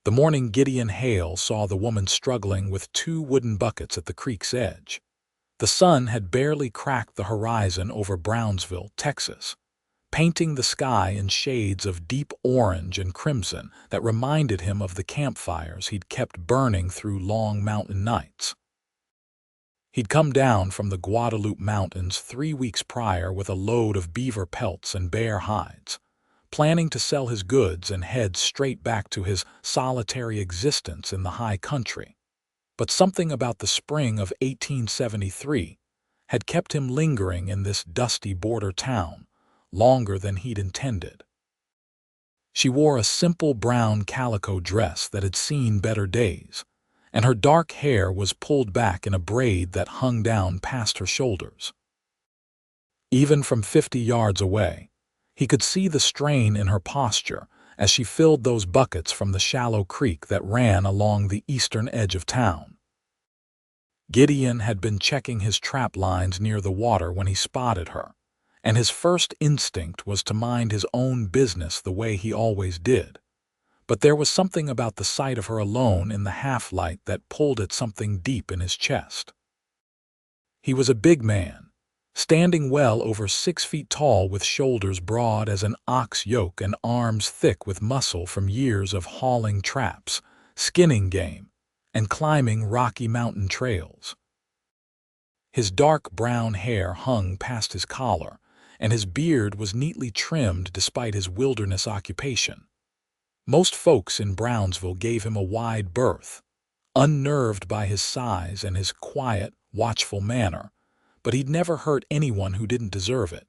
The morning Gideon Hale saw the woman struggling with 2 wooden buckets at the creek's edge. The sun had barely cracked the horizon over Brownsville, Texas, painting the sky in shades of deep orange and crimson that reminded him of the campfires he'd kept burning through long mountain nights. He'd come down from the Guadalupe Mountains 3 weeks prior with a load of beaver pelts and bear hides, planning to sell his goods and head straight back to his solitary existence in the high country. But something about the spring of 1873 had kept him lingering in this dusty border town longer than he'd intended. She wore a simple brown calico dress that had seen better days, and her dark hair was pulled back in a braid that hung down past her shoulders. Even from 50 yards away, he could see the strain in her posture as she filled those buckets from the shallow creek that ran along the eastern edge of town. Gideon had been checking his trap lines near the water when he spotted her, and his first instinct was to mind his own business the way he always did. But there was something about the sight of her alone in the half-light that pulled at something deep in his chest. He was a big man, standing well over 6 feet tall with shoulders broad as an ox yoke and arms thick with muscle from years of hauling traps, skinning game, and climbing rocky mountain trails. His dark brown hair hung past his collar, and his beard was neatly trimmed despite his wilderness occupation. Most folks in Brownsville gave him a wide berth, unnerved by his size and his quiet, watchful manner, but he'd never hurt anyone who didn't deserve it.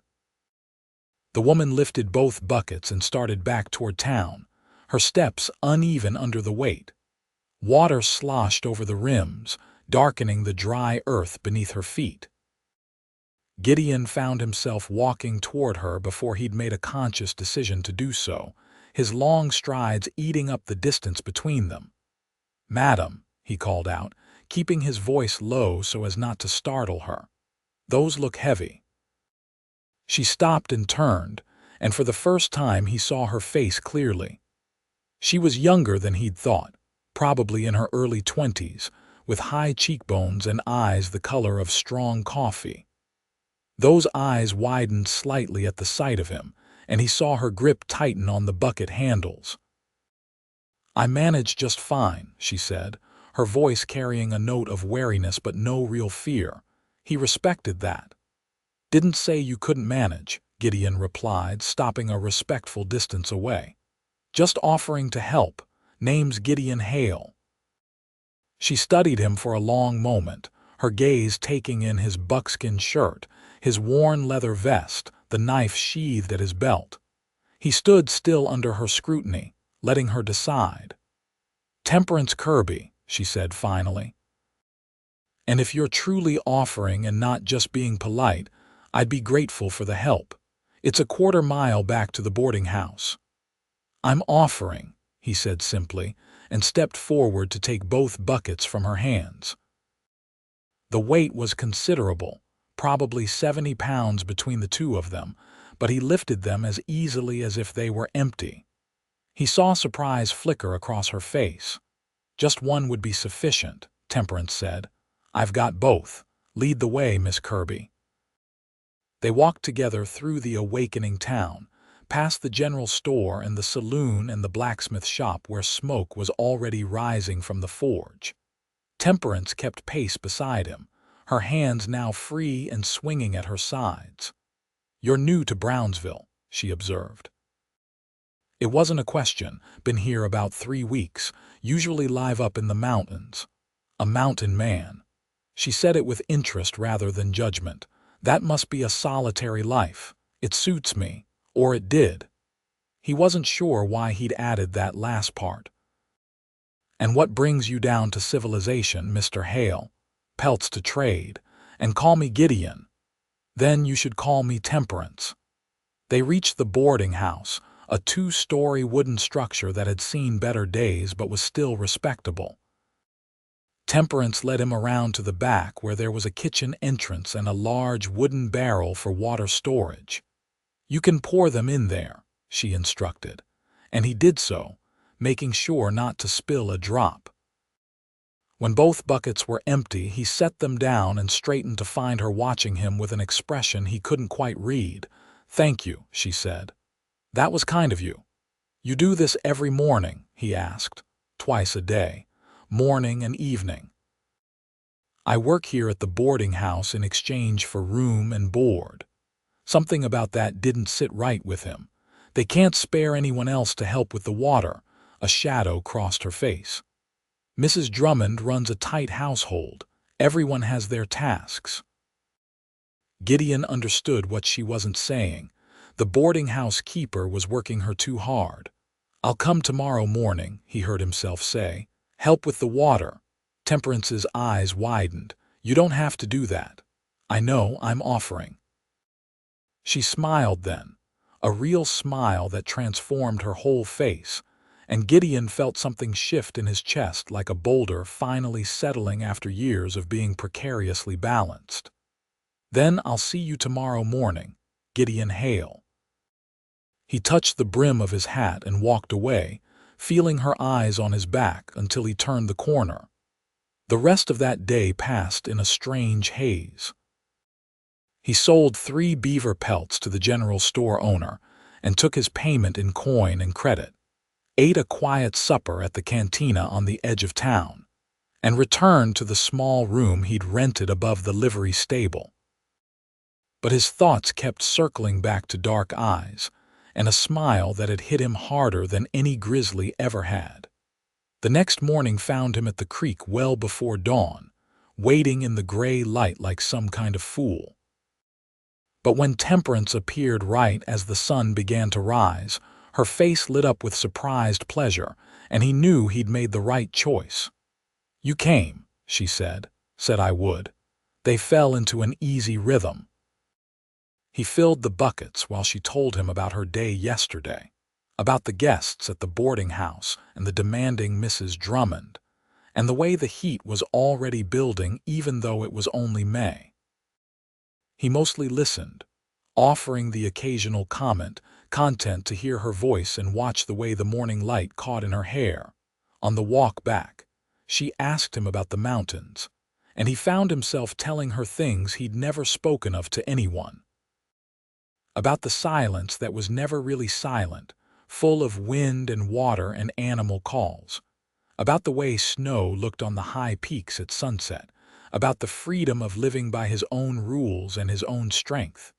The woman lifted both buckets and started back toward town, her steps uneven under the weight. Water sloshed over the rims, darkening the dry earth beneath her feet. Gideon found himself walking toward her before he'd made a conscious decision to do so, his long strides eating up the distance between them. "Madam," he called out, keeping his voice low so as not to startle her, "those look heavy." She stopped and turned, and for the first time he saw her face clearly. She was younger than he'd thought, probably in her early 20s, with high cheekbones and eyes the color of strong coffee. Those eyes widened slightly at the sight of him, and he saw her grip tighten on the bucket handles. "I manage just fine," she said, her voice carrying a note of wariness but no real fear. He respected that. "Didn't say you couldn't manage," Gideon replied, stopping a respectful distance away. "Just offering to help. Name's Gideon Hale." She studied him for a long moment, her gaze taking in his buckskin shirt, his worn leather vest, the knife sheathed at his belt. He stood still under her scrutiny, letting her decide. "Temperance Kirby," she said finally. "And if you're truly offering and not just being polite, I'd be grateful for the help. It's a 1/4 mile back to the boarding house." "I'm offering," he said simply, and stepped forward to take both buckets from her hands. The weight was considerable, probably 70 pounds between the two of them, but he lifted them as easily as if they were empty. He saw surprise flicker across her face. "Just one would be sufficient," Temperance said. "I've got both. Lead the way, Miss Kirby." They walked together through the awakening town, past the general store and the saloon and the blacksmith shop where smoke was already rising from the forge. Temperance kept pace beside him, her hands now free and swinging at her sides. "You're new to Brownsville," she observed. It wasn't a question. "Been here about 3 weeks, usually live up in the mountains. A mountain man." She said it with interest rather than judgment. "That must be a solitary life. It suits me, or it did." He wasn't sure why he'd added that last part. "And what brings you down to civilization, Mr. Hale? Pelts to trade, and call me Gideon. Then you should call me Temperance." They reached the boarding house, a 2-story wooden structure that had seen better days but was still respectable. Temperance led him around to the back where there was a kitchen entrance and a large wooden barrel for water storage. "You can pour them in there," she instructed, and he did so, making sure not to spill a drop. When both buckets were empty, he set them down and straightened to find her watching him with an expression he couldn't quite read. "Thank you," she said. "That was kind of you." "You do this every morning?" he asked. "Twice a day, morning and evening." "I work here at the boarding house in exchange for room and board." Something about that didn't sit right with him. "They can't spare anyone else to help with the water." A shadow crossed her face. "Mrs. Drummond runs a tight household. Everyone has their tasks." Gideon understood what she wasn't saying. The boarding house keeper was working her too hard. "I'll come tomorrow morning," he heard himself say. "Help with the water." Temperance's eyes widened. "You don't have to do that. I know, I'm offering." She smiled then, a real smile that transformed her whole face, and Gideon felt something shift in his chest like a boulder finally settling after years of being precariously balanced. "Then I'll see you tomorrow morning, Gideon Hale." He touched the brim of his hat and walked away, feeling her eyes on his back until he turned the corner. The rest of that day passed in a strange haze. He sold 3 beaver pelts to the general store owner and took his payment in coin and credit, ate a quiet supper at the cantina on the edge of town, and returned to the small room he'd rented above the livery stable. But his thoughts kept circling back to dark eyes and a smile that had hit him harder than any grizzly ever had. The next morning found him at the creek well before dawn, waiting in the gray light like some kind of fool. But when Temperance appeared right as the sun began to rise, her face lit up with surprised pleasure, and he knew he'd made the right choice. "You came," she said I would. They fell into an easy rhythm. He filled the buckets while she told him about her day yesterday, about the guests at the boarding house and the demanding Mrs. Drummond, and the way the heat was already building even though it was only May. He mostly listened, offering the occasional content to hear her voice and watch the way the morning light caught in her hair. On the walk back, she asked him about the mountains, and he found himself telling her things he'd never spoken of to anyone. About the silence that was never really silent, full of wind and water and animal calls. About the way snow looked on the high peaks at sunset. About the freedom of living by his own rules and his own strength.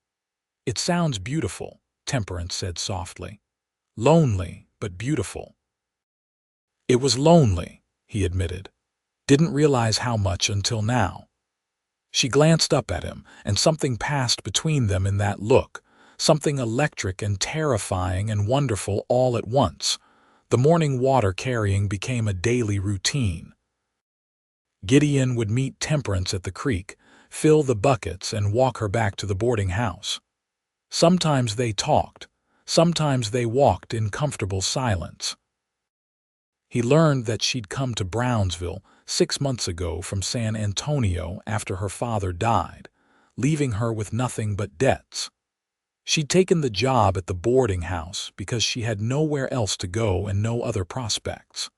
"It sounds beautiful," Temperance said softly. "Lonely, but beautiful." "It was lonely," he admitted. "Didn't realize how much until now." She glanced up at him, and something passed between them in that look, something electric and terrifying and wonderful all at once. The morning water carrying became a daily routine. Gideon would meet Temperance at the creek, fill the buckets, and walk her back to the boarding house. Sometimes they talked, sometimes they walked in comfortable silence. He learned that she'd come to Brownsville 6 months ago from San Antonio after her father died, leaving her with nothing but debts. She'd taken the job at the boarding house because she had nowhere else to go and no other prospects.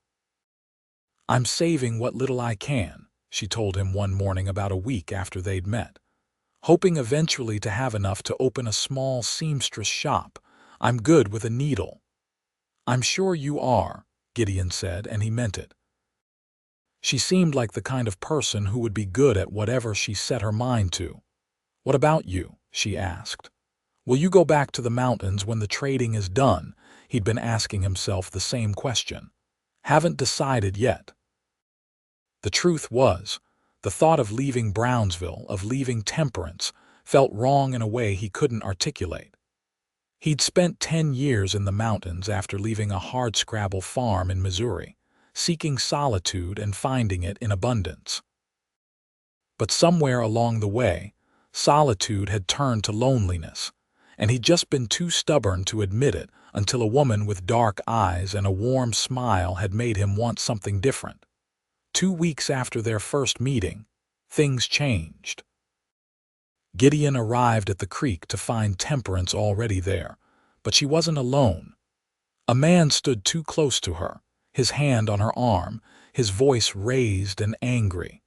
"I'm saving what little I can," she told him one morning about a week after they'd met, "hoping eventually to have enough to open a small seamstress shop. I'm good with a needle." "I'm sure you are," Gideon said, and he meant it. She seemed like the kind of person who would be good at whatever she set her mind to. "What about you?" she asked. "Will you go back to the mountains when the trading is done?" He'd been asking himself the same question. "Haven't decided yet." The truth was, the thought of leaving Brownsville, of leaving Temperance, felt wrong in a way he couldn't articulate. He'd spent 10 years in the mountains after leaving a hardscrabble farm in Missouri, seeking solitude and finding it in abundance. But somewhere along the way, solitude had turned to loneliness, and he'd just been too stubborn to admit it until a woman with dark eyes and a warm smile had made him want something different. 2 weeks after their first meeting, things changed. Gideon arrived at the creek to find Temperance already there, but she wasn't alone. A man stood too close to her, his hand on her arm, his voice raised and angry.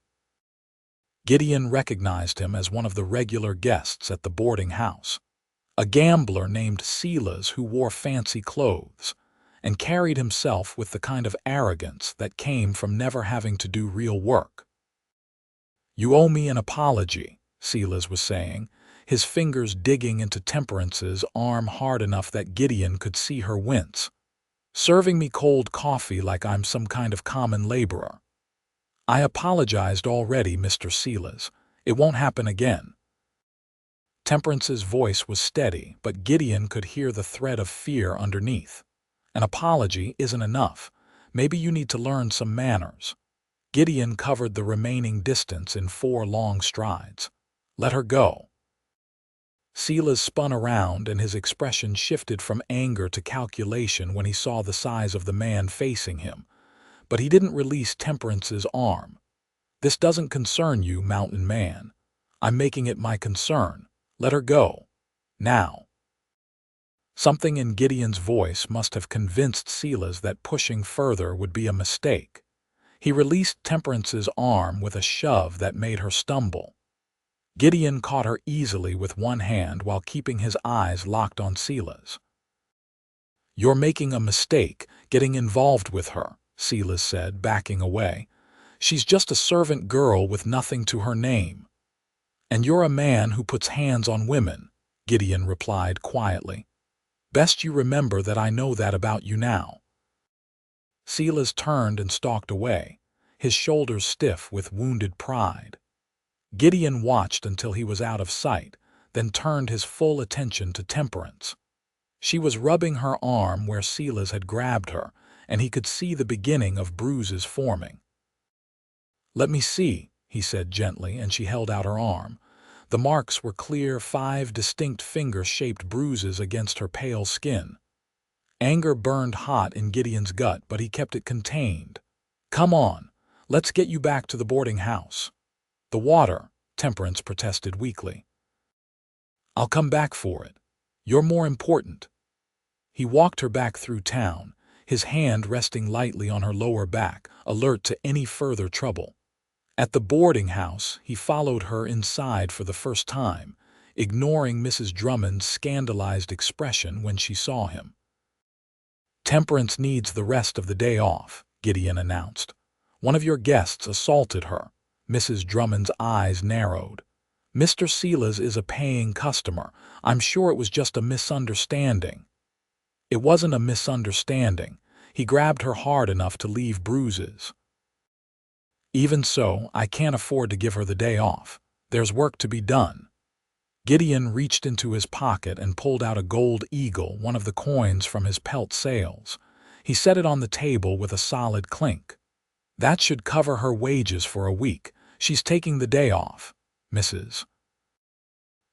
Gideon recognized him as one of the regular guests at the boarding house, a gambler named Silas who wore fancy clothes and carried himself with the kind of arrogance that came from never having to do real work. "You owe me an apology," Silas was saying, his fingers digging into Temperance's arm hard enough that Gideon could see her wince. "Serving me cold coffee like I'm some kind of common laborer." "I apologized already, Mr. Silas. It won't happen again." Temperance's voice was steady, but Gideon could hear the thread of fear underneath. "An apology isn't enough. Maybe you need to learn some manners." Gideon covered the remaining distance in 4 long strides. "Let her go." Silas spun around and his expression shifted from anger to calculation when he saw the size of the man facing him. But he didn't release Temperance's arm. "This doesn't concern you, mountain man. I'm making it my concern. Let her go. Now." Something in Gideon's voice must have convinced Silas that pushing further would be a mistake. He released Temperance's arm with a shove that made her stumble. Gideon caught her easily with one hand while keeping his eyes locked on Silas. "You're making a mistake, getting involved with her," Silas said, backing away. "She's just a servant girl with nothing to her name." "And you're a man who puts hands on women," Gideon replied quietly. "Best you remember that I know that about you now." Silas turned and stalked away, his shoulders stiff with wounded pride. Gideon watched until he was out of sight, then turned his full attention to Temperance. She was rubbing her arm where Silas had grabbed her, and he could see the beginning of bruises forming. "Let me see," he said gently, and she held out her arm. The marks were clear, 5 distinct finger-shaped bruises against her pale skin. Anger burned hot in Gideon's gut, but he kept it contained. "Come on, let's get you back to the boarding house." "The water," Temperance protested weakly. "I'll come back for it. You're more important." He walked her back through town, his hand resting lightly on her lower back, alert to any further trouble. At the boarding house, he followed her inside for the first time, ignoring Mrs. Drummond's scandalized expression when she saw him. "Temperance needs the rest of the day off," Gideon announced. "One of your guests assaulted her." Mrs. Drummond's eyes narrowed. "Mr. Silas is a paying customer. I'm sure it was just a misunderstanding." "It wasn't a misunderstanding. He grabbed her hard enough to leave bruises." "Even so, I can't afford to give her the day off. There's work to be done." Gideon reached into his pocket and pulled out a gold eagle, one of the coins from his pelt sales. He set it on the table with a solid clink. "That should cover her wages for a week. She's taking the day off, Mrs."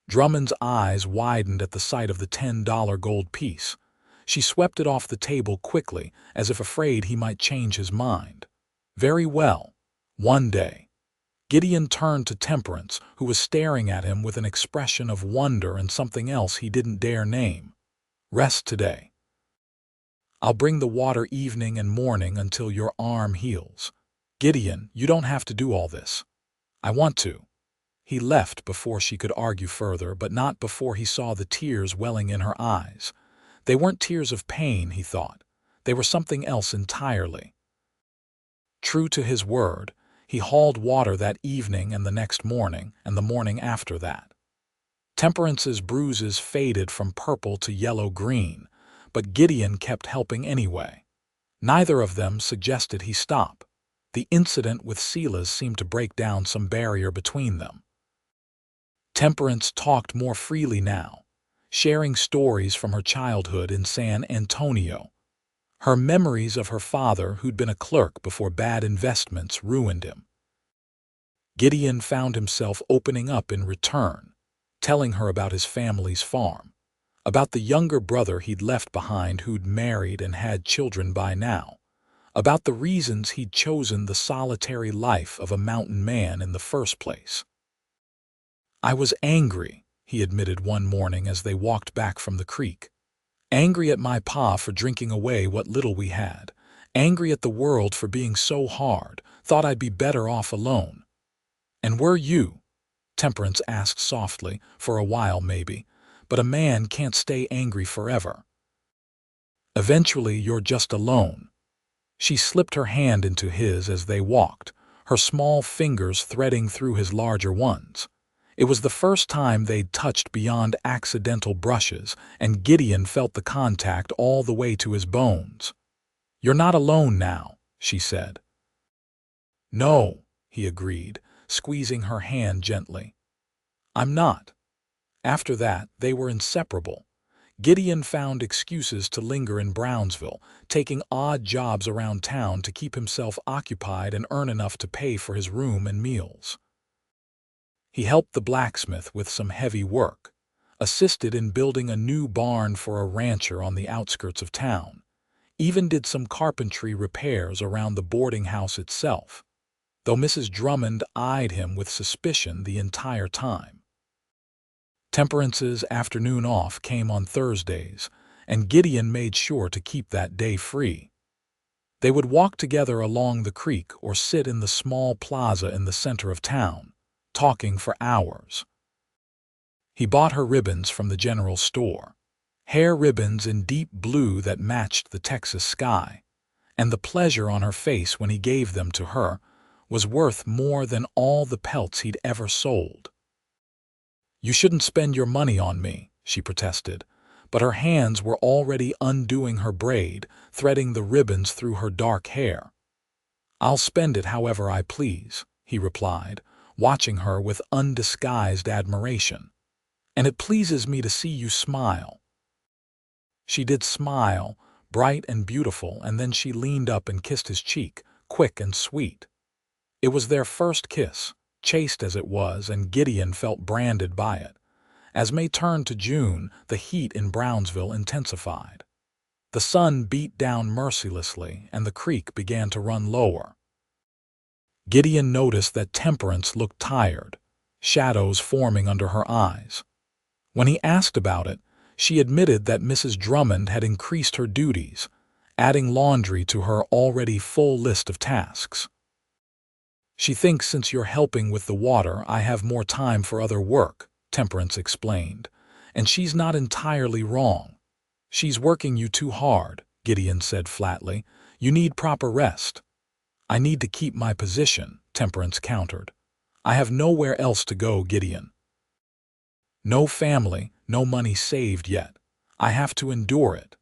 Drummond's eyes widened at the sight of the $10 gold piece. She swept it off the table quickly, as if afraid he might change his mind. "Very well. One day." Gideon turned to Temperance, who was staring at him with an expression of wonder and something else he didn't dare name. "Rest today. I'll bring the water evening and morning until your arm heals." "Gideon, you don't have to do all this." "I want to." He left before she could argue further, but not before he saw the tears welling in her eyes. They weren't tears of pain, he thought. They were something else entirely. True to his word, he hauled water that evening and the next morning and the morning after that. Temperance's bruises faded from purple to yellow-green, but Gideon kept helping anyway. Neither of them suggested he stop. The incident with Silas seemed to break down some barrier between them. Temperance talked more freely now, sharing stories from her childhood in San Antonio. Her memories of her father, who'd been a clerk before bad investments ruined him. Gideon found himself opening up in return, telling her about his family's farm, about the younger brother he'd left behind who'd married and had children by now, about the reasons he'd chosen the solitary life of a mountain man in the first place. "I was angry," he admitted one morning as they walked back from the creek. "Angry at my pa for drinking away what little we had. Angry at the world for being so hard, thought I'd be better off alone. And were you? Temperance asked softly, for a while maybe, but a man can't stay angry forever. Eventually you're just alone. She slipped her hand into his as they walked, her small fingers threading through his larger ones. It was the first time they'd touched beyond accidental brushes, and Gideon felt the contact all the way to his bones. "You're not alone now," she said. "No," he agreed, squeezing her hand gently. "I'm not." After that, they were inseparable. Gideon found excuses to linger in Brownsville, taking odd jobs around town to keep himself occupied and earn enough to pay for his room and meals. He helped the blacksmith with some heavy work, assisted in building a new barn for a rancher on the outskirts of town, even did some carpentry repairs around the boarding house itself, though Mrs. Drummond eyed him with suspicion the entire time. Temperance's afternoon off came on Thursdays, and Gideon made sure to keep that day free. They would walk together along the creek or sit in the small plaza in the center of town, talking for hours. He bought her ribbons from the general store, hair ribbons in deep blue that matched the Texas sky, and the pleasure on her face when he gave them to her was worth more than all the pelts he'd ever sold. "You shouldn't spend your money on me," she protested, but her hands were already undoing her braid, threading the ribbons through her dark hair. "I'll spend it however I please," he replied, watching her with undisguised admiration. "And it pleases me to see you smile." She did smile, bright and beautiful, and then she leaned up and kissed his cheek, quick and sweet. It was their first kiss, chaste as it was, and Gideon felt branded by it. As May turned to June, the heat in Brownsville intensified. The sun beat down mercilessly, and the creek began to run lower. Gideon noticed that Temperance looked tired, shadows forming under her eyes. When he asked about it, she admitted that Mrs. Drummond had increased her duties, adding laundry to her already full list of tasks. "She thinks since you're helping with the water, I have more time for other work," Temperance explained, "and she's not entirely wrong." "She's working you too hard," Gideon said flatly. "You need proper rest." "I need to keep my position," Temperance countered. "I have nowhere else to go, Gideon. No family, no money saved yet. I have to endure it."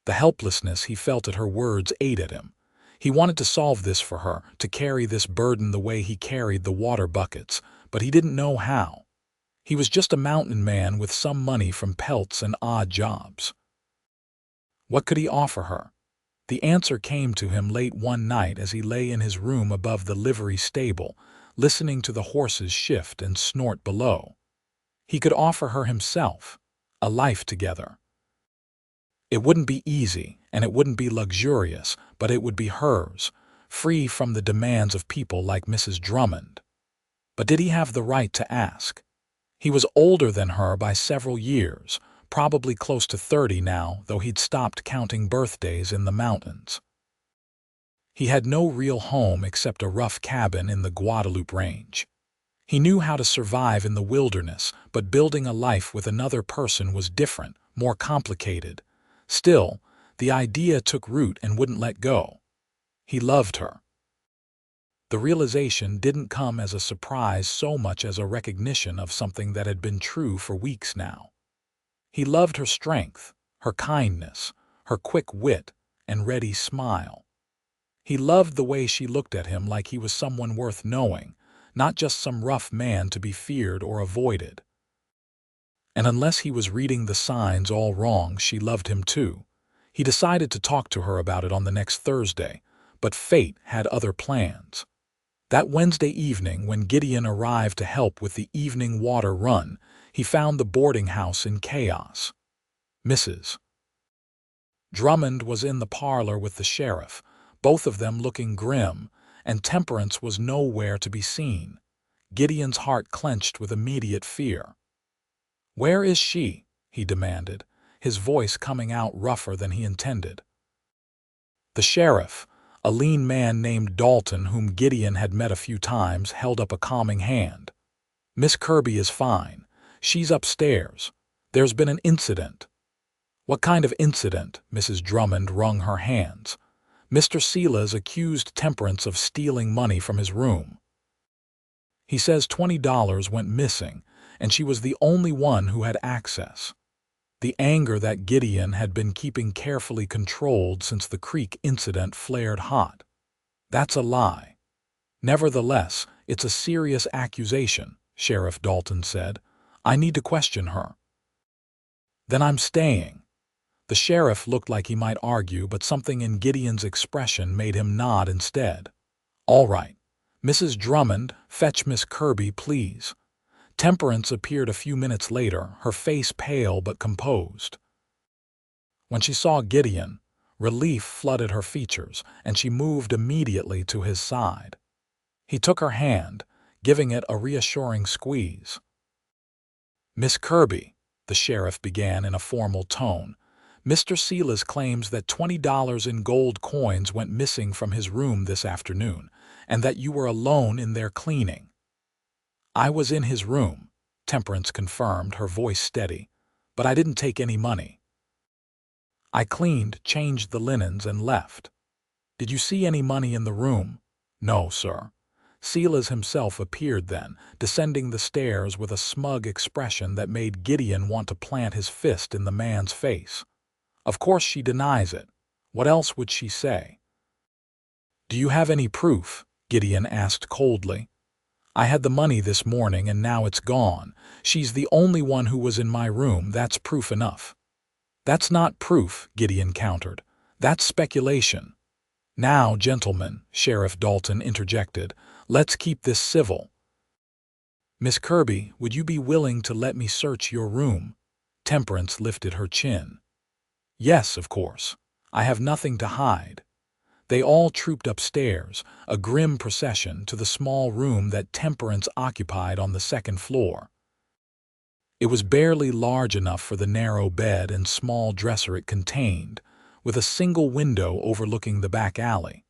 The helplessness he felt at her words ate at him. He wanted to solve this for her, to carry this burden the way he carried the water buckets, but he didn't know how. He was just a mountain man with some money from pelts and odd jobs. What could he offer her? The answer came to him late one night as he lay in his room above the livery stable, listening to the horses shift and snort below. He could offer her himself, a life together. It wouldn't be easy, and it wouldn't be luxurious, but it would be hers, free from the demands of people like Mrs. Drummond. But did he have the right to ask? He was older than her by several years, probably close to 30 now, though he'd stopped counting birthdays in the mountains. He had no real home except a rough cabin in the Guadalupe Range. He knew how to survive in the wilderness, but building a life with another person was different, more complicated. Still, the idea took root and wouldn't let go. He loved her. The realization didn't come as a surprise so much as a recognition of something that had been true for weeks now. He loved her strength, her kindness, her quick wit and ready smile. He loved the way she looked at him like he was someone worth knowing, not just some rough man to be feared or avoided. And unless he was reading the signs all wrong, she loved him too. He decided to talk to her about it on the next Thursday, but fate had other plans. That Wednesday evening, when Gideon arrived to help with the evening water run, he found the boarding house in chaos. Mrs. Drummond was in the parlor with the sheriff, both of them looking grim, and Temperance was nowhere to be seen. Gideon's heart clenched with immediate fear. "Where is she?" he demanded, his voice coming out rougher than he intended. The sheriff, a lean man named Dalton whom Gideon had met a few times, held up a calming hand. "Miss Kirby is fine. She's upstairs. There's been an incident." "What kind of incident?" Mrs. Drummond wrung her hands. "Mr. Silas accused Temperance of stealing money from his room. He says $20 went missing, and she was the only one who had access." The anger that Gideon had been keeping carefully controlled since the creek incident flared hot. "That's a lie." "Nevertheless, it's a serious accusation," Sheriff Dalton said. "I need to question her." "Then I'm staying." The sheriff looked like he might argue, but something in Gideon's expression made him nod instead. "All right. Mrs. Drummond, fetch Miss Kirby, please." Temperance appeared a few minutes later, her face pale but composed. When she saw Gideon, relief flooded her features, and she moved immediately to his side. He took her hand, giving it a reassuring squeeze. "Miss Kirby," the sheriff began in a formal tone, "Mr. Silas claims that $20 in gold coins went missing from his room this afternoon, and that you were alone in there cleaning." "I was in his room," Temperance confirmed, her voice steady, "but I didn't take any money. I cleaned, changed the linens, and left." "Did you see any money in the room?" "No, sir." Silas himself appeared then, descending the stairs with a smug expression that made Gideon want to plant his fist in the man's face. "Of course she denies it. What else would she say?" "Do you have any proof?" Gideon asked coldly. "I had the money this morning and now it's gone. She's the only one who was in my room. That's proof enough." "That's not proof," Gideon countered. "That's speculation." "Now, gentlemen," Sheriff Dalton interjected, "let's keep this civil. Miss Kirby, would you be willing to let me search your room?" Temperance lifted her chin. "Yes, of course. I have nothing to hide." They all trooped upstairs, a grim procession, to the small room that Temperance occupied on the second floor. It was barely large enough for the narrow bed and small dresser it contained, with a single window overlooking the back alley.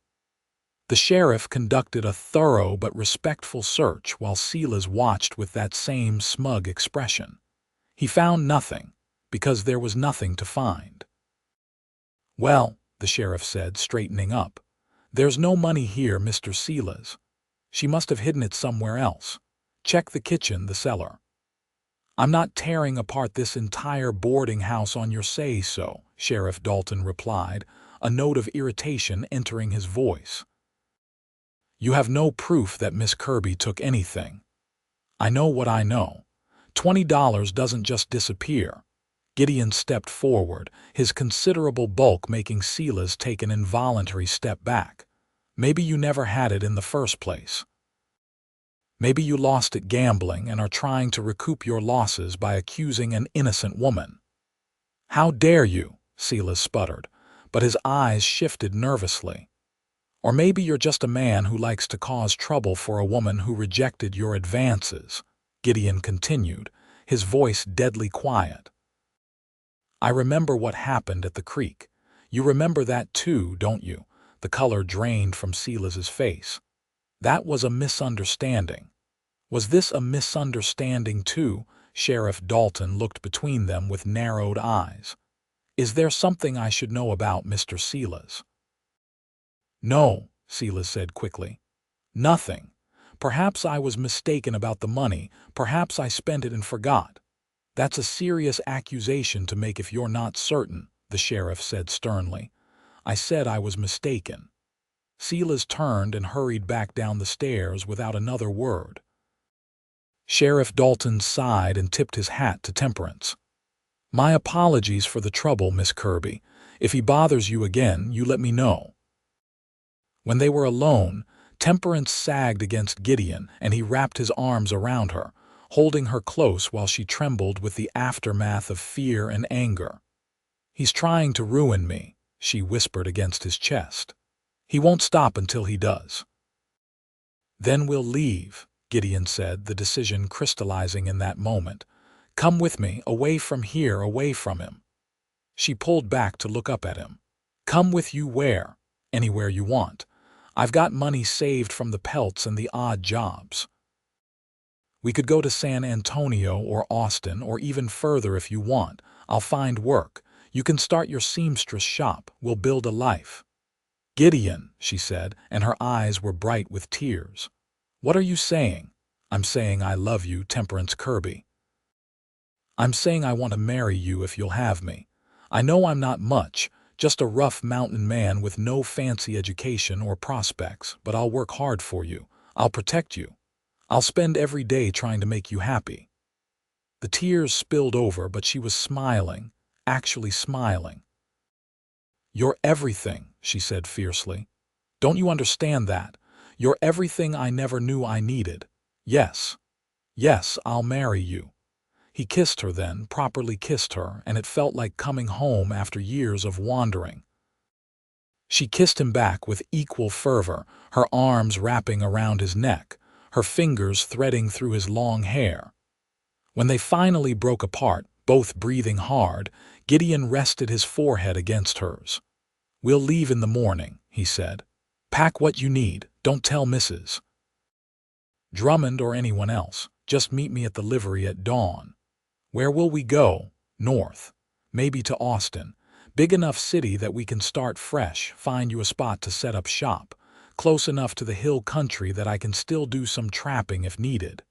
The sheriff conducted a thorough but respectful search while Silas watched with that same smug expression. He found nothing, because there was nothing to find. "Well," the sheriff said, straightening up, "there's no money here, Mr. Silas. She must have hidden it somewhere else. Check the kitchen, the cellar." "I'm not tearing apart this entire boarding house on your say-so," Sheriff Dalton replied, a note of irritation entering his voice. "You have no proof that Miss Kirby took anything." "I know what I know. $20 doesn't just disappear." Gideon stepped forward, his considerable bulk making Silas take an involuntary step back. "Maybe you never had it in the first place. Maybe you lost it gambling and are trying to recoup your losses by accusing an innocent woman." "How dare you?" Silas sputtered, but his eyes shifted nervously. "Or maybe you're just a man who likes to cause trouble for a woman who rejected your advances," Gideon continued, his voice deadly quiet. "I remember what happened at the creek. You remember that too, don't you?" The color drained from Silas's face. "That was a misunderstanding." "Was this a misunderstanding too?" Sheriff Dalton looked between them with narrowed eyes. "Is there something I should know about Mr. Silas?" "No," Silas said quickly. "Nothing. Perhaps I was mistaken about the money. Perhaps I spent it and forgot." "That's a serious accusation to make if you're not certain," the sheriff said sternly. "I said I was mistaken." Silas turned and hurried back down the stairs without another word. Sheriff Dalton sighed and tipped his hat to Temperance. "My apologies for the trouble, Miss Kirby. If he bothers you again, you let me know." When they were alone, Temperance sagged against Gideon and he wrapped his arms around her, holding her close while she trembled with the aftermath of fear and anger. "He's trying to ruin me," she whispered against his chest. "He won't stop until he does." "Then we'll leave," Gideon said, the decision crystallizing in that moment. "Come with me, away from here, away from him." She pulled back to look up at him. "Come with you where?" Anywhere you want. I've got money saved from the pelts and the odd jobs. We could go to San Antonio or Austin or even further if you want. I'll find work. You can start your seamstress shop. We'll build a life." "Gideon," she said, and her eyes were bright with tears. "What are you saying?" "I'm saying I love you, Temperance Kirby. I'm saying I want to marry you if you'll have me. I know I'm not much, just a rough mountain man with no fancy education or prospects, but I'll work hard for you. I'll protect you. I'll spend every day trying to make you happy." The tears spilled over, but she was smiling, actually smiling. "You're everything," she said fiercely. "Don't you understand that? You're everything I never knew I needed. Yes, yes, I'll marry you." He kissed her then, properly kissed her, and it felt like coming home after years of wandering. She kissed him back with equal fervor, her arms wrapping around his neck, her fingers threading through his long hair. When they finally broke apart, both breathing hard, Gideon rested his forehead against hers. "We'll leave in the morning," he said. "Pack what you need. Don't tell Mrs. Drummond or anyone else. Just meet me at the livery at dawn." "Where will we go?" "North. Maybe to Austin. Big enough city that we can start fresh, find you a spot to set up shop. Close enough to the hill country that I can still do some trapping if needed."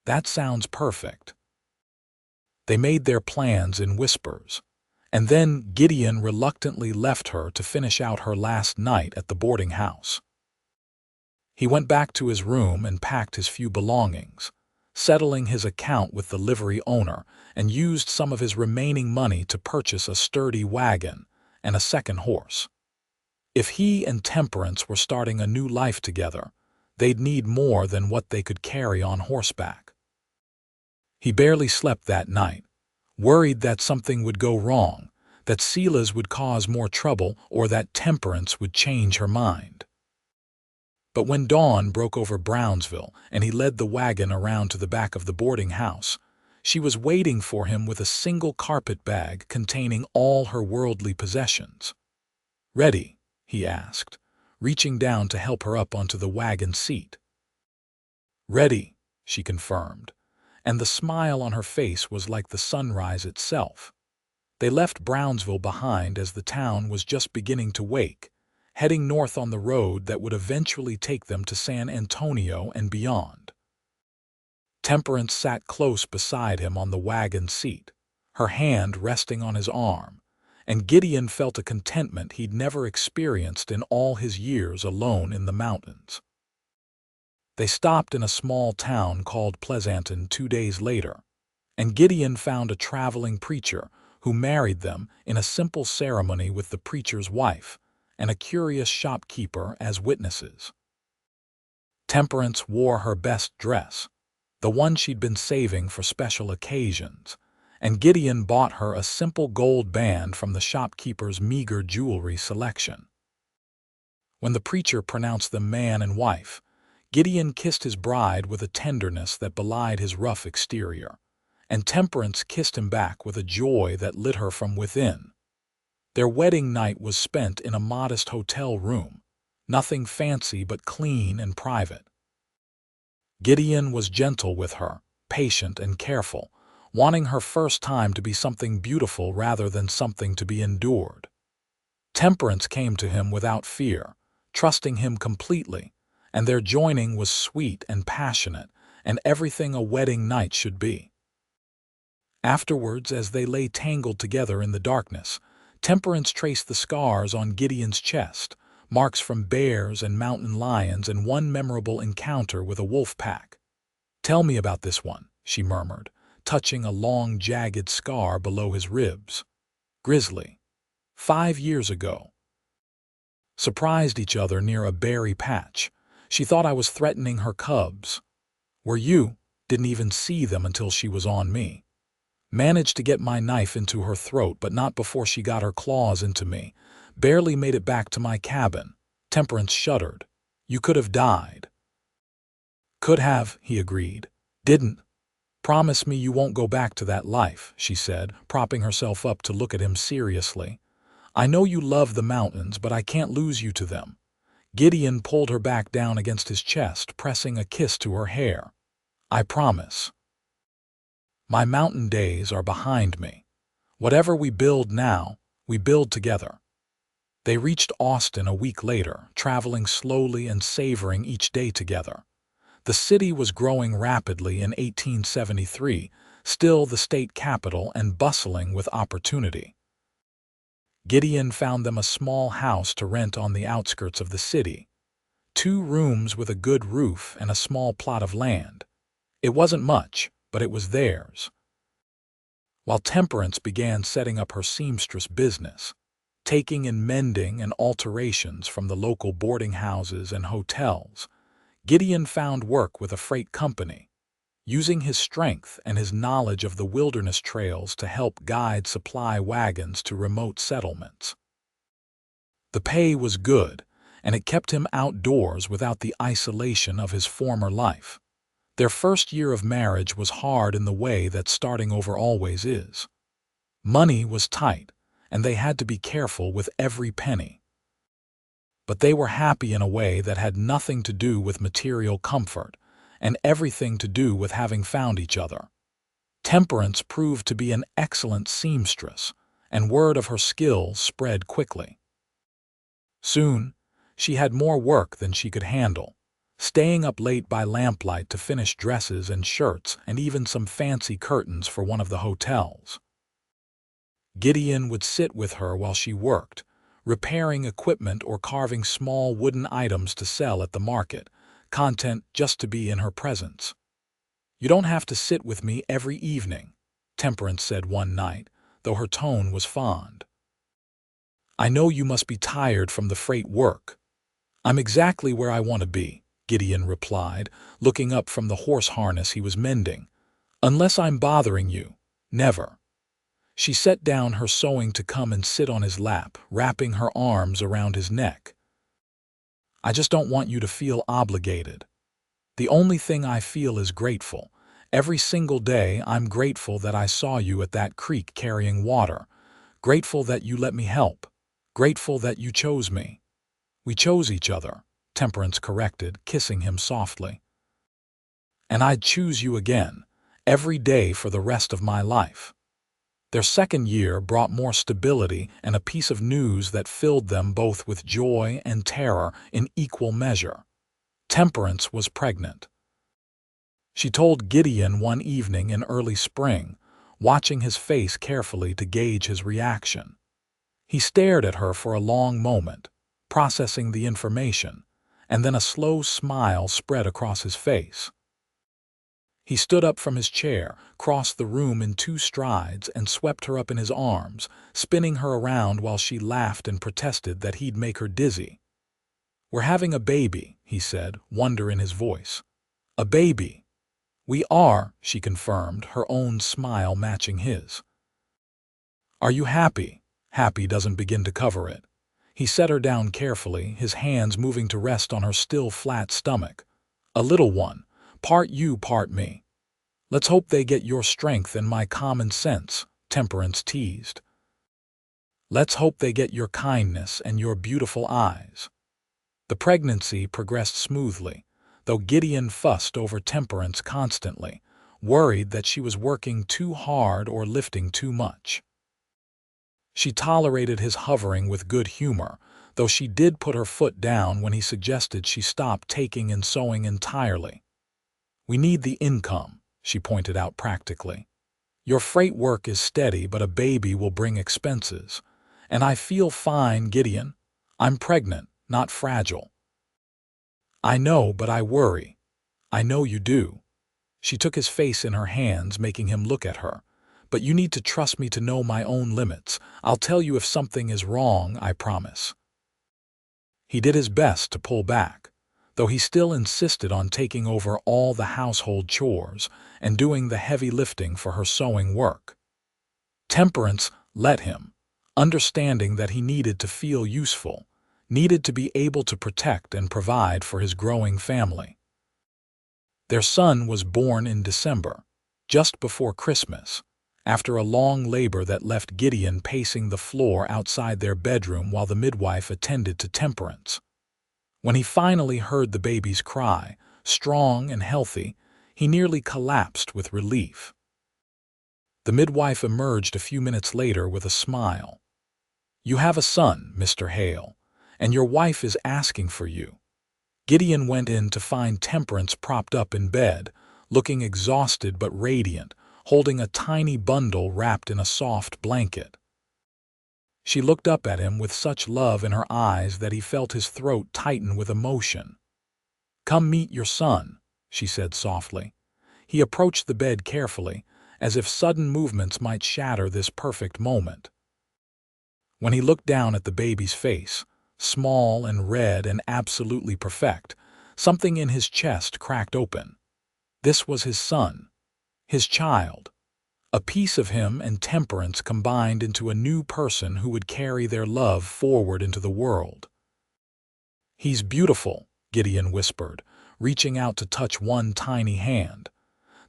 "That sounds perfect." They made their plans in whispers. And then Gideon reluctantly left her to finish out her last night at the boarding house. He went back to his room and packed his few belongings, settling his account with the livery owner, and used some of his remaining money to purchase a sturdy wagon and a second horse. If he and Temperance were starting a new life together, they'd need more than what they could carry on horseback. He barely slept that night, worried that something would go wrong, that Silas would cause more trouble, or that Temperance would change her mind. But when dawn broke over Brownsville and he led the wagon around to the back of the boarding house, she was waiting for him with a single carpet bag containing all her worldly possessions. "Ready?" he asked, reaching down to help her up onto the wagon seat. "Ready," she confirmed, and the smile on her face was like the sunrise itself. They left Brownsville behind as the town was just beginning to wake, heading north on the road that would eventually take them to San Antonio and beyond. Temperance sat close beside him on the wagon seat, her hand resting on his arm, and Gideon felt a contentment he'd never experienced in all his years alone in the mountains. They stopped in a small town called Pleasanton 2 days later, and Gideon found a traveling preacher who married them in a simple ceremony with the preacher's wife and a curious shopkeeper as witnesses. Temperance wore her best dress, the one she'd been saving for special occasions, and Gideon bought her a simple gold band from the shopkeeper's meager jewelry selection. When the preacher pronounced them man and wife, Gideon kissed his bride with a tenderness that belied his rough exterior, and Temperance kissed him back with a joy that lit her from within. Their wedding night was spent in a modest hotel room, nothing fancy but clean and private. Gideon was gentle with her, patient and careful, wanting her first time to be something beautiful rather than something to be endured. Temperance came to him without fear, trusting him completely, and their joining was sweet and passionate, and everything a wedding night should be. Afterwards, as they lay tangled together in the darkness, Temperance traced the scars on Gideon's chest, marks from bears and mountain lions, and one memorable encounter with a wolf pack. "Tell me about this one," she murmured, touching a long, jagged scar below his ribs. "Grizzly. 5 years ago. Surprised each other near a berry patch. She thought I was threatening her cubs. Were you? Didn't even see them until she was on me. Managed to get my knife into her throat, but not before she got her claws into me. Barely made it back to my cabin." Temperance shuddered. "You could have died." "Could have," he agreed. "Didn't." "Promise me you won't go back to that life," she said, propping herself up to look at him seriously. I know you love the mountains, but I can't lose you to them." Gideon pulled her back down against his chest, pressing a kiss to her hair. "I promise. My mountain days are behind me. Whatever we build now, we build together." They reached Austin a week later, traveling slowly and savoring each day together. The city was growing rapidly in 1873, still the state capital and bustling with opportunity. Gideon found them a small house to rent on the outskirts of the city. 2 rooms with a good roof and a small plot of land. It wasn't much, but it was theirs. While Temperance began setting up her seamstress business, taking in mending and alterations from the local boarding houses and hotels, Gideon found work with a freight company, using his strength and his knowledge of the wilderness trails to help guide supply wagons to remote settlements. The pay was good, and it kept him outdoors without the isolation of his former life. Their first year of marriage was hard in the way that starting over always is. Money was tight, and they had to be careful with every penny. But they were happy in a way that had nothing to do with material comfort, and everything to do with having found each other. Temperance proved to be an excellent seamstress, and word of her skills spread quickly. Soon, she had more work than she could handle, staying up late by lamplight to finish dresses and shirts and even some fancy curtains for one of the hotels. Gideon would sit with her while she worked, repairing equipment or carving small wooden items to sell at the market, content just to be in her presence. "You don't have to sit with me every evening," Temperance said one night, though her tone was fond. "I know you must be tired from the freight work." "I'm exactly where I want to be," Gideon replied, looking up from the horse harness he was mending. "Unless I'm bothering you, never." She set down her sewing to come and sit on his lap, wrapping her arms around his neck. "I just don't want you to feel obligated. The only thing I feel is grateful. Every single day I'm grateful that I saw you at that creek carrying water, grateful that you let me help, grateful that you chose me." "We chose each other," Temperance corrected, kissing him softly. "And I'd choose you again, every day for the rest of my life." Their second year brought more stability and a piece of news that filled them both with joy and terror in equal measure. Temperance was pregnant. She told Gideon one evening in early spring, watching his face carefully to gauge his reaction. He stared at her for a long moment, processing the information, and then a slow smile spread across his face. He stood up from his chair, crossed the room in 2 strides, and swept her up in his arms, spinning her around while she laughed and protested that he'd make her dizzy. "We're having a baby," he said, wonder in his voice. "A baby." "We are," she confirmed, her own smile matching his. "Are you happy?" Happy doesn't begin to cover it. He set her down carefully, his hands moving to rest on her still flat stomach. "A little one, part you, part me. Let's hope they get your strength and my common sense," Temperance teased. "Let's hope they get your kindness and your beautiful eyes." The pregnancy progressed smoothly, though Gideon fussed over Temperance constantly, worried that she was working too hard or lifting too much. She tolerated his hovering with good humor, though she did put her foot down when he suggested she stop taking and sewing entirely. "We need the income," she pointed out practically. "Your freight work is steady, but a baby will bring expenses. And I feel fine, Gideon. I'm pregnant, not fragile." "I know, but I worry." "I know you do." She took his face in her hands, making him look at her. "But you need to trust me to know my own limits. I'll tell you if something is wrong, I promise." He did his best to pull back, though he still insisted on taking over all the household chores and doing the heavy lifting for her sewing work. Temperance let him, understanding that he needed to feel useful, needed to be able to protect and provide for his growing family. Their son was born in December, just before Christmas, after a long labor that left Gideon pacing the floor outside their bedroom while the midwife attended to Temperance. When he finally heard the baby's cry, strong and healthy, he nearly collapsed with relief. The midwife emerged a few minutes later with a smile. "You have a son, Mr. Hale, and your wife is asking for you." Gideon went in to find Temperance propped up in bed, looking exhausted but radiant, holding a tiny bundle wrapped in a soft blanket. She looked up at him with such love in her eyes that he felt his throat tighten with emotion. "Come meet your son," she said softly. He approached the bed carefully, as if sudden movements might shatter this perfect moment. When he looked down at the baby's face, small and red and absolutely perfect, something in his chest cracked open. This was his son, his child. A piece of him and Temperance combined into a new person who would carry their love forward into the world. "He's beautiful," Gideon whispered, reaching out to touch one tiny hand.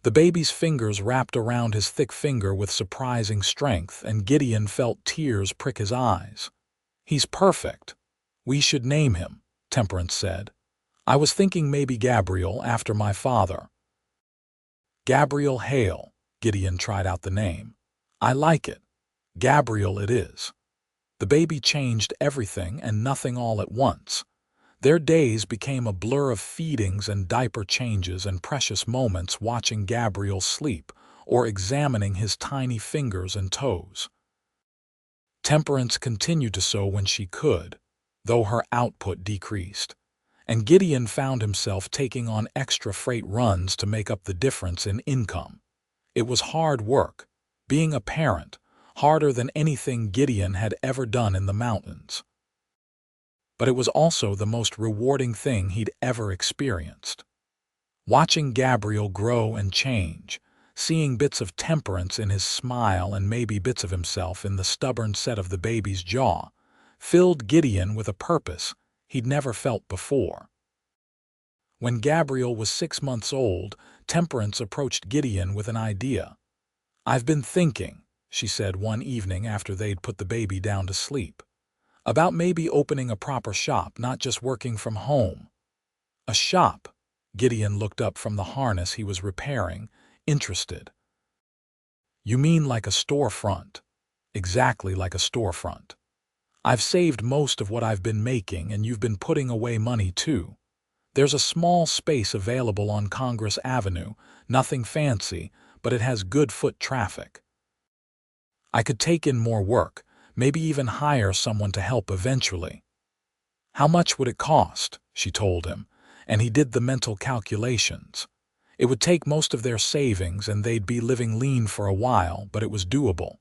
The baby's fingers wrapped around his thick finger with surprising strength, and Gideon felt tears prick his eyes. "He's perfect. We should name him," Temperance said. "I was thinking maybe Gabriel after my father." "Gabriel Hale," Gideon tried out the name. "I like it. Gabriel it is." The baby changed everything and nothing all at once. Their days became a blur of feedings and diaper changes and precious moments watching Gabriel sleep or examining his tiny fingers and toes. Temperance continued to sew when she could, though her output decreased, and Gideon found himself taking on extra freight runs to make up the difference in income. It was hard work, being a parent, harder than anything Gideon had ever done in the mountains. But it was also the most rewarding thing he'd ever experienced. Watching Gabriel grow and change, seeing bits of Temperance in his smile and maybe bits of himself in the stubborn set of the baby's jaw, filled Gideon with a purpose he'd never felt before. When Gabriel was 6 months old, Temperance approached Gideon with an idea. "I've been thinking," she said one evening after they'd put the baby down to sleep, "about maybe opening a proper shop, not just working from home." "A shop?" Gideon looked up from the harness he was repairing, interested. "You mean like a storefront?" "Exactly like a storefront. I've saved most of what I've been making, and you've been putting away money too. There's a small space available on Congress Avenue, nothing fancy, but it has good foot traffic. I could take in more work, maybe even hire someone to help eventually." "How much would it cost?" she told him, and he did the mental calculations. It would take most of their savings and they'd be living lean for a while, but it was doable.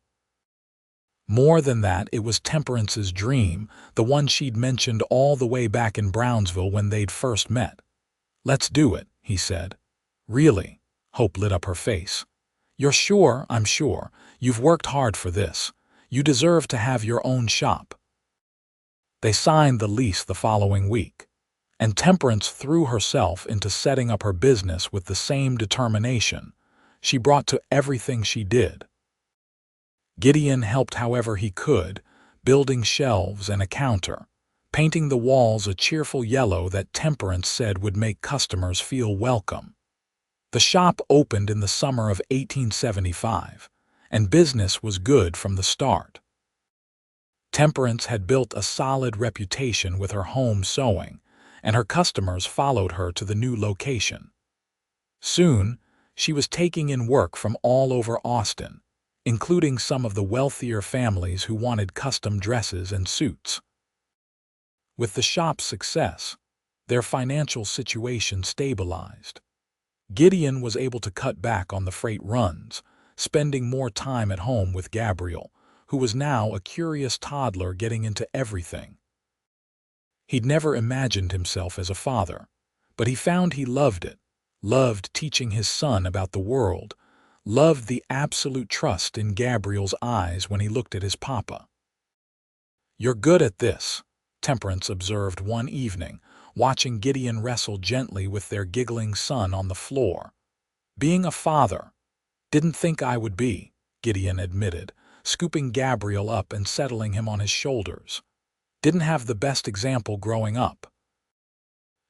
More than that, it was Temperance's dream, the one she'd mentioned all the way back in Brownsville when they'd first met. "Let's do it," he said. "Really?" Hope lit up her face. "You're sure?" "I'm sure. You've worked hard for this. You deserve to have your own shop." They signed the lease the following week, and Temperance threw herself into setting up her business with the same determination she brought to everything she did. Gideon helped however he could, building shelves and a counter, painting the walls a cheerful yellow that Temperance said would make customers feel welcome. The shop opened in the summer of 1875, and business was good from the start. Temperance had built a solid reputation with her home sewing, and her customers followed her to the new location. Soon, she was taking in work from all over Austin, including some of the wealthier families who wanted custom dresses and suits. With the shop's success, their financial situation stabilized. Gideon was able to cut back on the freight runs, spending more time at home with Gabriel, who was now a curious toddler getting into everything. He'd never imagined himself as a father, but he found he loved it, loved teaching his son about the world, loved the absolute trust in Gabriel's eyes when he looked at his papa. "You're good at this," Temperance observed one evening, watching Gideon wrestle gently with their giggling son on the floor. "Being a father. Didn't think I would be," Gideon admitted, scooping Gabriel up and settling him on his shoulders. Didn't have the best example growing up.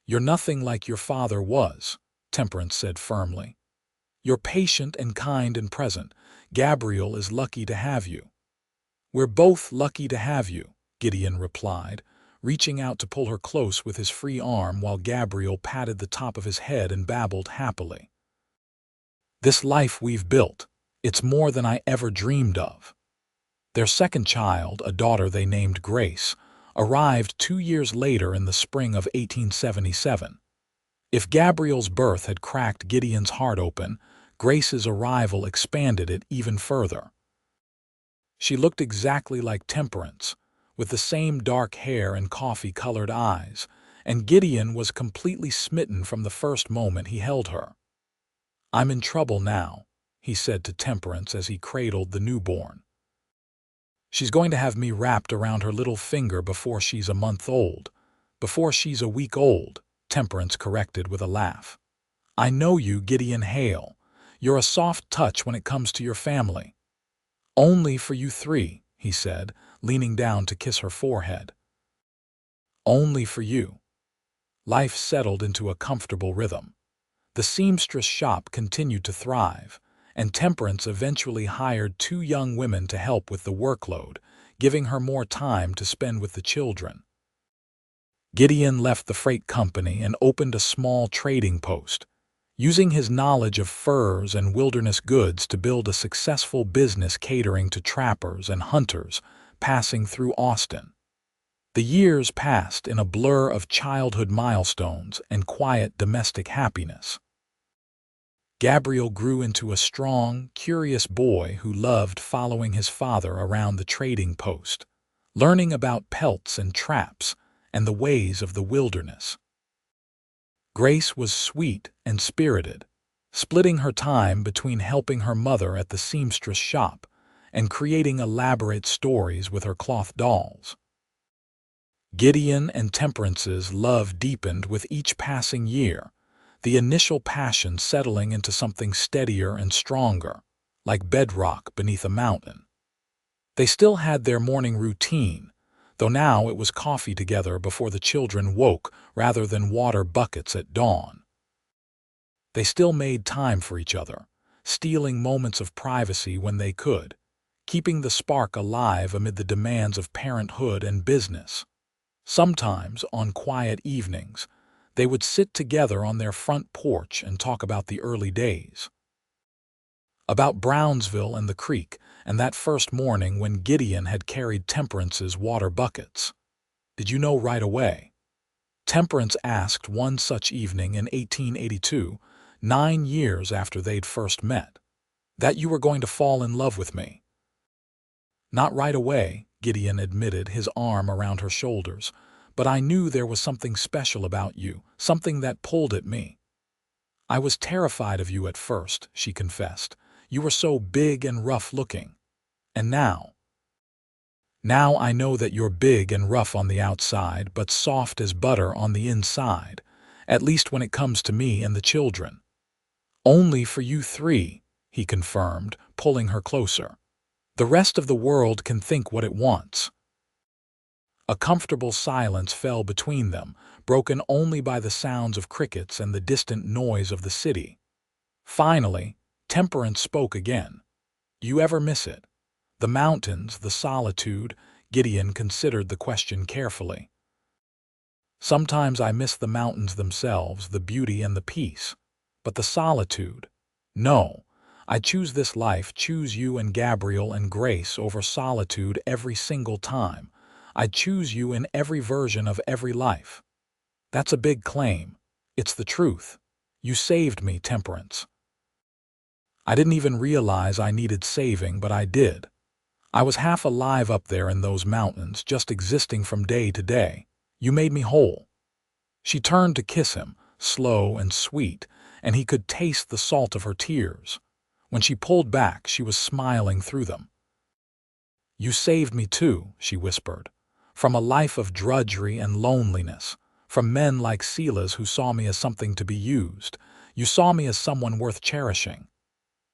You're nothing like your father was, Temperance said firmly. You're patient and kind and present. Gabriel is lucky to have you. We're both lucky to have you, Gideon replied, reaching out to pull her close with his free arm while Gabriel patted the top of his head and babbled happily. This life we've built, it's more than I ever dreamed of. Their second child, a daughter they named Grace, arrived 2 years later in the spring of 1877. If Gabriel's birth had cracked Gideon's heart open, Grace's arrival expanded it even further. She looked exactly like Temperance, with the same dark hair and coffee-colored eyes, and Gideon was completely smitten from the first moment he held her. "I'm in trouble now," he said to Temperance as he cradled the newborn. "She's going to have me wrapped around her little finger before she's a month old. Before she's a week old," Temperance corrected with a laugh. "I know you, Gideon Hale. You're a soft touch when it comes to your family." "Only for you three," he said, leaning down to kiss her forehead. "Only for you." Life settled into a comfortable rhythm. The seamstress shop continued to thrive, and Temperance eventually hired 2 young women to help with the workload, giving her more time to spend with the children. Gideon left the freight company and opened a small trading post, using his knowledge of furs and wilderness goods to build a successful business catering to trappers and hunters passing through Austin. The years passed in a blur of childhood milestones and quiet domestic happiness. Gabriel grew into a strong, curious boy who loved following his father around the trading post, learning about pelts and traps and the ways of the wilderness. Grace was sweet and spirited, splitting her time between helping her mother at the seamstress shop and creating elaborate stories with her cloth dolls. Gideon and Temperance's love deepened with each passing year, the initial passion settling into something steadier and stronger, like bedrock beneath a mountain. They still had their morning routine, though now it was coffee together before the children woke rather than water buckets at dawn. They still made time for each other, stealing moments of privacy when they could, keeping the spark alive amid the demands of parenthood and business. Sometimes, on quiet evenings, they would sit together on their front porch and talk about the early days. About Brownsville and the creek, and that first morning when Gideon had carried Temperance's water buckets. "Did you know right away?" Temperance asked one such evening in 1882, 9 years after they'd first met. "That you were going to fall in love with me?" "Not right away," Gideon admitted, his arm around her shoulders, "but I knew there was something special about you, something that pulled at me." "I was terrified of you at first," she confessed. "You were so big and rough-looking. And now I know that you're big and rough on the outside, but soft as butter on the inside, at least when it comes to me and the children." "Only for you three," he confirmed, pulling her closer. "The rest of the world can think what it wants." A comfortable silence fell between them, broken only by the sounds of crickets and the distant noise of the city. Finally, Temperance spoke again. "You ever miss it? The mountains, the solitude?" Gideon considered the question carefully. "Sometimes I miss the mountains themselves, the beauty and the peace. But the solitude? No. I choose this life, choose you and Gabriel and Grace over solitude every single time. I choose you in every version of every life." "That's a big claim. It's the truth. You saved me, Temperance." "I didn't even realize I needed saving, but I did. I was half alive up there in those mountains, just existing from day to day. You made me whole." She turned to kiss him, slow and sweet, and he could taste the salt of her tears. When she pulled back, she was smiling through them. "You saved me too," she whispered, "from a life of drudgery and loneliness, from men like Silas who saw me as something to be used. You saw me as someone worth cherishing.